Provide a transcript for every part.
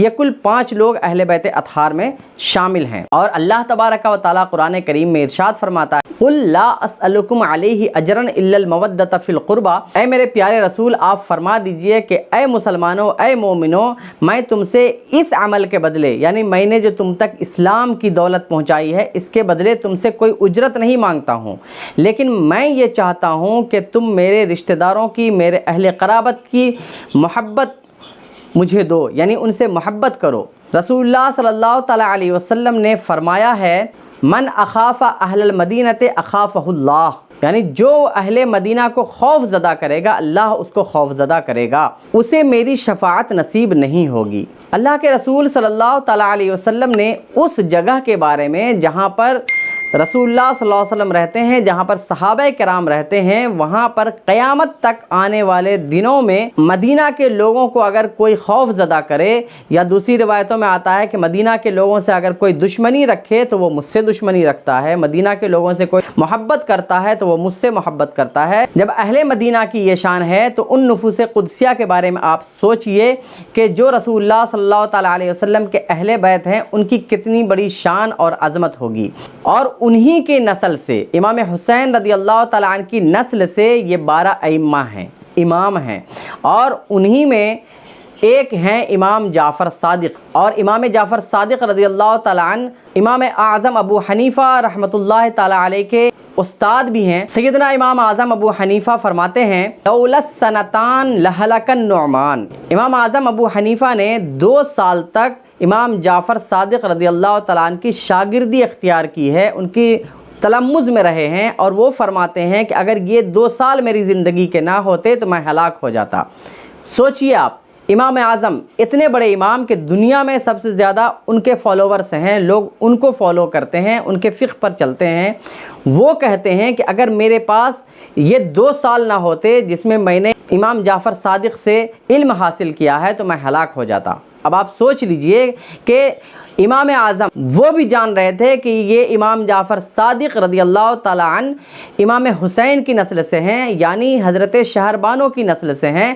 یہ کل 5 لوگ اہل بیت اطہار میں شامل ہیں۔ اور اللہ تبارک و تعالیٰ قرآن کریم میں ارشاد فرماتا ہے قُلْ لَا أَسْأَلُكُمْ عَلَيْهِ أَجْرًا إِلَّا الْمَوَدَّةَ فِي الْقُرْبَى، اے میرے پیارے رسول آپ فرما دیجئے کہ اے مسلمانوں، اے مومنوں، میں تم سے اس عمل کے بدلے، یعنی میں نے جو تم تک اسلام کی دولت پہنچائی ہے، اس کے بدلے تم سے کوئی اجرت نہیں مانگتا ہوں، لیکن میں یہ چاہتا ہوں کہ تم میرے رشتہ داروں کی، میرے اہل قرابت کی محبت مجھے دو، یعنی ان سے محبت کرو۔ رسول اللہ صلی اللہ تعالیٰ علیہ وسلم نے فرمایا ہے من اخاف اہل المدینۃ اخافہ اللہ، یعنی جو اہل مدینہ کو خوف زدہ کرے گا اللہ اس کو خوف زدہ کرے گا، اسے میری شفاعت نصیب نہیں ہوگی۔ اللہ کے رسول صلی اللہ تعالیٰ علیہ وسلم نے اس جگہ کے بارے میں جہاں پر رسول اللہ صلی اللہ علیہ وسلم رہتے ہیں، جہاں پر صحابہ کرام رہتے ہیں، وہاں پر قیامت تک آنے والے دنوں میں مدینہ کے لوگوں کو اگر کوئی خوف زدہ کرے، یا دوسری روایتوں میں آتا ہے کہ مدینہ کے لوگوں سے اگر کوئی دشمنی رکھے تو وہ مجھ سے دشمنی رکھتا ہے، مدینہ کے لوگوں سے کوئی محبت کرتا ہے تو وہ مجھ سے محبت کرتا ہے۔ جب اہل مدینہ کی یہ شان ہے تو ان نفوس قدسیہ کے بارے میں آپ سوچئے کہ جو رسول اللہ صلی اللہ تعالیٰ علیہ وسلم کے اہل بیت ہیں ان کی کتنی بڑی شان اور عظمت ہوگی۔ اور انہی کے نسل سے امام حسین رضی اللہ تعالیٰ عنہ کی نسل سے یہ 12 ائمہ ہیں، امام ہیں، اور انہی میں ایک ہیں امام جعفر صادق، اور امام جعفر صادق رضی اللہ تعالیٰ عنہ امام اعظم ابو حنیفہ رحمۃ اللہ تعالیٰ علیہ کے استاد بھی ہیں۔ سیدنا امام اعظم ابو حنیفہ فرماتے ہیں لولا السنتان لہلک النعمان، امام اعظم ابو حنیفہ نے 2 سال تک امام جعفر صادق رضی اللہ تعالیٰ عنہ کی شاگردی اختیار کی ہے، ان کی تلمذ میں رہے ہیں، اور وہ فرماتے ہیں کہ اگر یہ 2 سال میری زندگی کے نہ ہوتے تو میں ہلاک ہو جاتا۔ سوچئے آپ، امام اعظم اتنے بڑے امام کہ دنیا میں سب سے زیادہ ان کے فالوورز ہیں، لوگ ان کو فالو کرتے ہیں، ان کے فقہ پر چلتے ہیں، وہ کہتے ہیں کہ اگر میرے پاس یہ 2 سال نہ ہوتے جس میں میں نے امام جعفر صادق سے علم حاصل کیا ہے تو میں ہلاک ہو جاتا۔ اب آپ سوچ لیجئے کہ امام اعظم وہ بھی جان رہے تھے کہ یہ امام جعفر صادق رضی اللہ تعالیٰ عنہ امام حسین کی نسل سے ہیں، یعنی حضرت شہربانو کی نسل سے ہیں،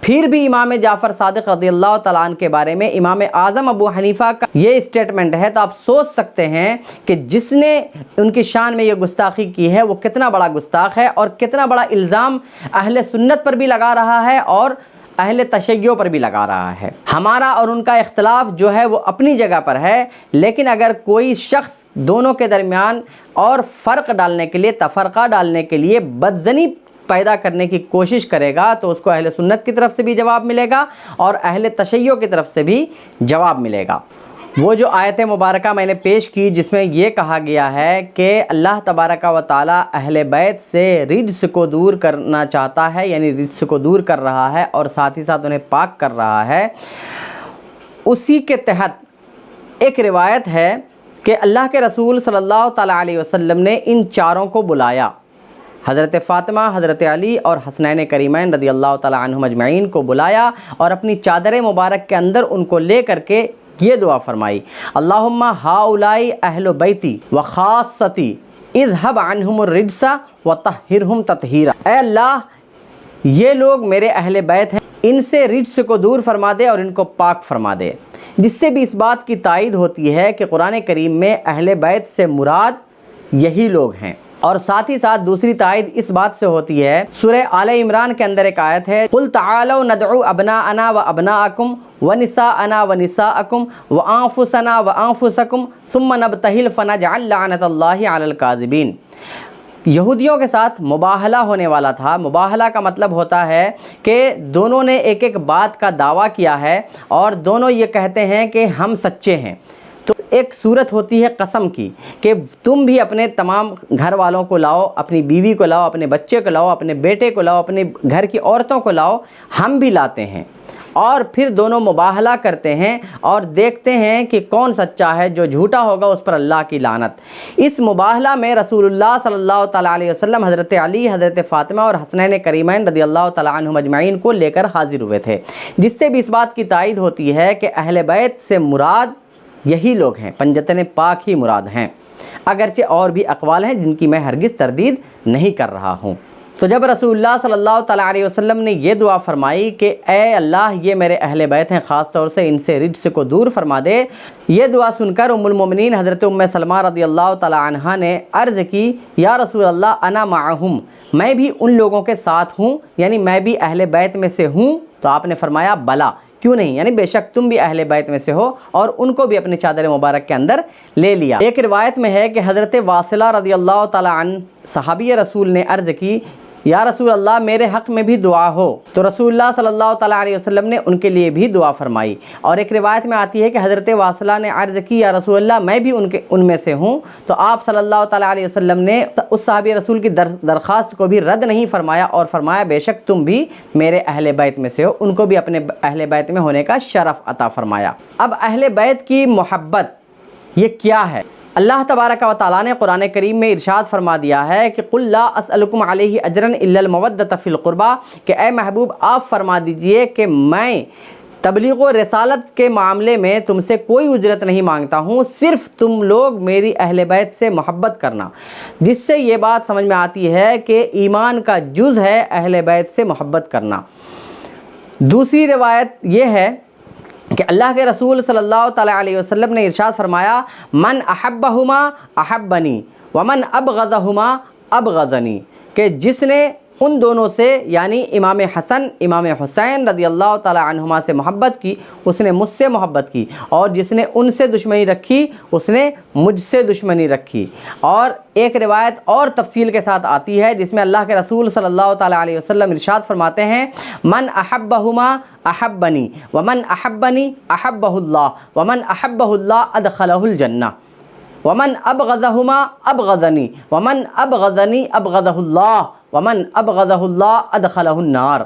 پھر بھی امام جعفر صادق رضی اللہ تعالیٰ عنہ کے بارے میں امام اعظم ابو حنیفہ کا یہ اسٹیٹمنٹ ہے، تو آپ سوچ سکتے ہیں کہ جس نے ان کی شان میں یہ گستاخی کی ہے وہ کتنا بڑا گستاخ ہے، اور کتنا بڑا الزام اہل سنت پر بھی لگا رہا ہے اور اہل تشیع پر بھی لگا رہا ہے۔ ہمارا اور ان کا اختلاف جو ہے وہ اپنی جگہ پر ہے، لیکن اگر کوئی شخص دونوں کے درمیان اور فرق ڈالنے کے لیے، تفرقہ ڈالنے کے لیے بدظنی پیدا کرنے کی کوشش کرے گا تو اس کو اہل سنت کی طرف سے بھی جواب ملے گا اور اہل تشیع کی طرف سے بھی جواب ملے گا۔ وہ جو آیت مبارکہ میں نے پیش کی جس میں یہ کہا گیا ہے کہ اللہ تبارک و تعالیٰ اہل بیت سے رجس کو دور کرنا چاہتا ہے، یعنی رجس کو دور کر رہا ہے اور ساتھ ہی ساتھ انہیں پاک کر رہا ہے، اسی کے تحت ایک روایت ہے کہ اللہ کے رسول صلی اللہ تعالیٰ علیہ وسلم نے ان چاروں کو بلایا، حضرت فاطمہ، حضرت علی اور حسنین کریمین رضی اللہ تعالیٰ عنہم اجمعین کو بلایا، اور اپنی چادر مبارک کے اندر ان کو لے کر کے یہ دعا فرمائی اللہم ہاؤلائی اہل بیتی وخاصتی اذہب عنہم الرجس وطہرہم تطہیرا، اے اللہ یہ لوگ میرے اہل بیت ہیں، ان سے رجس کو دور فرما دے اور ان کو پاک فرما دے، جس سے بھی اس بات کی تائید ہوتی ہے کہ قرآن کریم میں اہل بیت سے مراد یہی لوگ ہیں۔ اور ساتھ ہی ساتھ دوسری تائید اس بات سے ہوتی ہے، سورہ آل عمران کے اندر ایک آیت ہے قُلْ تَعَالَوْا نَدْعُوا أَبْنَاءَنَا وَأَبْنَاءَكُمْ وَنِسَاءَنَا وَنِسَاءَكُمْ وَأَنفُسَنَا وَأَنفُسَكُمْ ثُمَّ نَبْتَهِلْ فَنَجْعَلْ لَعْنَةَ اللَّهِ عَلَى الْكَاذِبِينَ۔ یہودیوں کے ساتھ مباہلہ ہونے والا تھا۔ مباہلہ کا مطلب ہوتا ہے کہ دونوں نے ایک ایک بات کا دعویٰ کیا ہے اور دونوں یہ کہتے ہیں کہ ہم سچے ہیں، تو ایک صورت ہوتی ہے قسم کی کہ تم بھی اپنے تمام گھر والوں کو لاؤ، اپنی بیوی کو لاؤ، اپنے بچے کو لاؤ، اپنے بیٹے کو لاؤ، اپنے گھر کی عورتوں کو لاؤ، ہم بھی لاتے ہیں، اور پھر دونوں مباہلہ کرتے ہیں اور دیکھتے ہیں کہ کون سچا ہے، جو جھوٹا ہوگا اس پر اللہ کی لعنت۔ اس مباہلہ میں رسول اللہ صلی اللہ تعالیٰ علیہ وسلم حضرت علی، حضرت فاطمہ اور حسنین کریمین رضی اللہ تعالیٰ عنہم اجمعین کو لے کر حاضر ہوئے تھے، جس سے بھی اس بات کی تائید ہوتی ہے کہ اہل بیت سے مراد یہی لوگ ہیں، پنجتن پاک ہی مراد ہیں، اگرچہ اور بھی اقوال ہیں جن کی میں ہرگز تردید نہیں کر رہا ہوں۔ تو جب رسول اللہ صلی اللہ تعالیٰ علیہ وسلم نے یہ دعا فرمائی کہ اے اللہ یہ میرے اہل بیت ہیں، خاص طور سے ان سے رجس کو دور فرما دے، یہ دعا سن کر ام المومنین حضرت ام سلمہ رضی اللہ تعالیٰ عنہا نے عرض کی یا رسول اللہ انا معہم، میں بھی ان لوگوں کے ساتھ ہوں، یعنی میں بھی اہل بیت میں سے ہوں؟ تو آپ نے فرمایا بلا، کیوں نہیں، یعنی بے شک تم بھی اہل بیت میں سے ہو، اور ان کو بھی اپنی چادر مبارک کے اندر لے لیا۔ ایک روایت میں ہے کہ حضرت واصلہ رضی اللہ تعالیٰ عنہ صحابی رسول نے عرض کی یا رسول اللہ میرے حق میں بھی دعا ہو، تو رسول اللہ صلی اللہ تعالیٰ علیہ وسلم نے ان کے لیے بھی دعا فرمائی۔ اور ایک روایت میں آتی ہے کہ حضرت واصلہ نے عرض کی یا رسول اللہ میں بھی ان میں سے ہوں، تو آپ صلی اللہ تعالیٰ علیہ وسلم نے اس صحابی رسول کی درخواست کو بھی رد نہیں فرمایا، اور فرمایا بے شک تم بھی میرے اہل بیت میں سے ہو، ان کو بھی اپنے اہل بیت میں ہونے کا شرف عطا فرمایا۔ اب اہل بیت کی محبت یہ کیا ہے؟ اللہ تبارک و تعالیٰ نے قرآن کریم میں ارشاد فرما دیا ہے کہ قُلْ لَا أَسْأَلُكُمْ عَلَيْهِ أَجْرًا إِلَّا الْمَوَدَّةَ فِي الْقُرْبَى، کہ اے محبوب آپ فرما دیجئے کہ میں تبلیغ و رسالت کے معاملے میں تم سے کوئی اجرت نہیں مانگتا ہوں، صرف تم لوگ میری اہل بیت سے محبت کرنا، جس سے یہ بات سمجھ میں آتی ہے کہ ایمان کا جز ہے اہل بیت سے محبت کرنا۔ دوسری روایت یہ ہے کہ اللہ کے رسول صلی اللہ تعالیٰ علیہ وسلم نے ارشاد فرمایا من احبہما احبنی ومن ابغضہما ابغضنی، کہ جس نے ان دونوں سے یعنی امام حسن امام حسین رضی اللہ تعالیٰ عنہما سے محبت کی اس نے مجھ سے محبت کی، اور جس نے ان سے دشمنی رکھی اس نے مجھ سے دشمنی رکھی۔ اور ایک روایت اور تفصیل کے ساتھ آتی ہے جس میں اللہ کے رسول صلی اللہ تعالیٰ علیہ وسلم ارشاد فرماتے ہیں من احبہما احبنی ومن احبنی احبہ اللہ ومن احبہ اللہ ادخلہ الجنہ ومن ابغضہما ابغضنی ومن ابغضنی ابغضہ اللہ ومن ابغضہ اللہ ادخلہ النار۔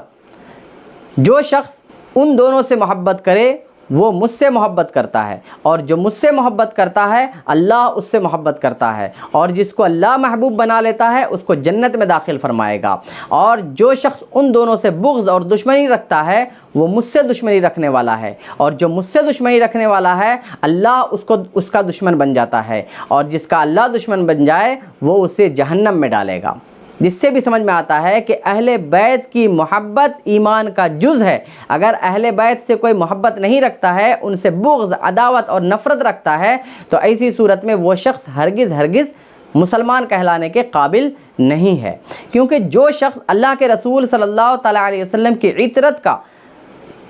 جو شخص ان دونوں سے محبت کرے وہ مجھ سے محبت کرتا ہے، اور جو مجھ سے محبت کرتا ہے اللہ اس سے محبت کرتا ہے، اور جس کو اللہ محبوب بنا لیتا ہے اس کو جنت میں داخل فرمائے گا، اور جو شخص ان دونوں سے بغض اور دشمنی رکھتا ہے وہ مجھ سے دشمنی رکھنے والا ہے، اور جو مجھ سے دشمنی رکھنے والا ہے اللہ اس کا دشمن بن جاتا ہے، اور جس کا اللہ دشمن بن جائے وہ اسے جہنم میں ڈالے گا۔ جس سے بھی سمجھ میں آتا ہے کہ اہل بیت کی محبت ایمان کا جز ہے۔ اگر اہل بیت سے کوئی محبت نہیں رکھتا ہے، ان سے بغض عداوت اور نفرت رکھتا ہے، تو ایسی صورت میں وہ شخص ہرگز مسلمان کہلانے کے قابل نہیں ہے، کیونکہ جو شخص اللہ کے رسول صلی اللہ تعالیٰ علیہ وسلم کی عطرت کا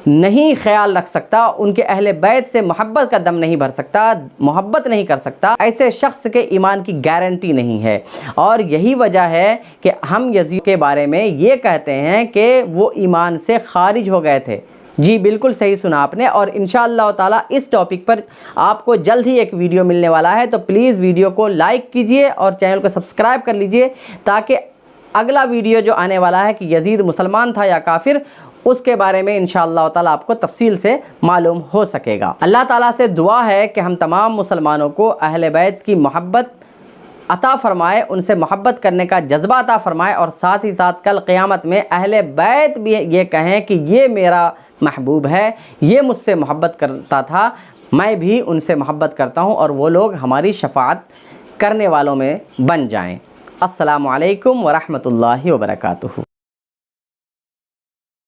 نہیں خیال رکھ سکتا، ان کے اہل بیت سے محبت کا دم نہیں بھر سکتا، محبت نہیں کر سکتا، ایسے شخص کے ایمان کی گارنٹی نہیں ہے۔ اور یہی وجہ ہے کہ ہم یزید کے بارے میں یہ کہتے ہیں کہ وہ ایمان سے خارج ہو گئے تھے۔ جی بالکل صحیح سنا آپ نے، اور انشاءاللہ تعالیٰ اس ٹاپک پر آپ کو جلد ہی ایک ویڈیو ملنے والا ہے، تو پلیز ویڈیو کو لائک کیجئے اور چینل کو سبسکرائب کر لیجئے تاکہ اگلا ویڈیو جو آنے والا ہے کہ یزید مسلمان تھا یا کافر، اس کے بارے میں انشاءاللہ تعالیٰ آپ کو تفصیل سے معلوم ہو سکے گا۔ اللہ تعالیٰ سے دعا ہے کہ ہم تمام مسلمانوں کو اہل بیت کی محبت عطا فرمائے، ان سے محبت کرنے کا جذبہ عطا فرمائے، اور ساتھ ہی ساتھ کل قیامت میں اہل بیت بھی یہ کہیں کہ یہ میرا محبوب ہے، یہ مجھ سے محبت کرتا تھا، میں بھی ان سے محبت کرتا ہوں، اور وہ لوگ ہماری شفاعت کرنے والوں میں بن جائیں۔ السلام علیکم ورحمۃ اللہ وبرکاتہ۔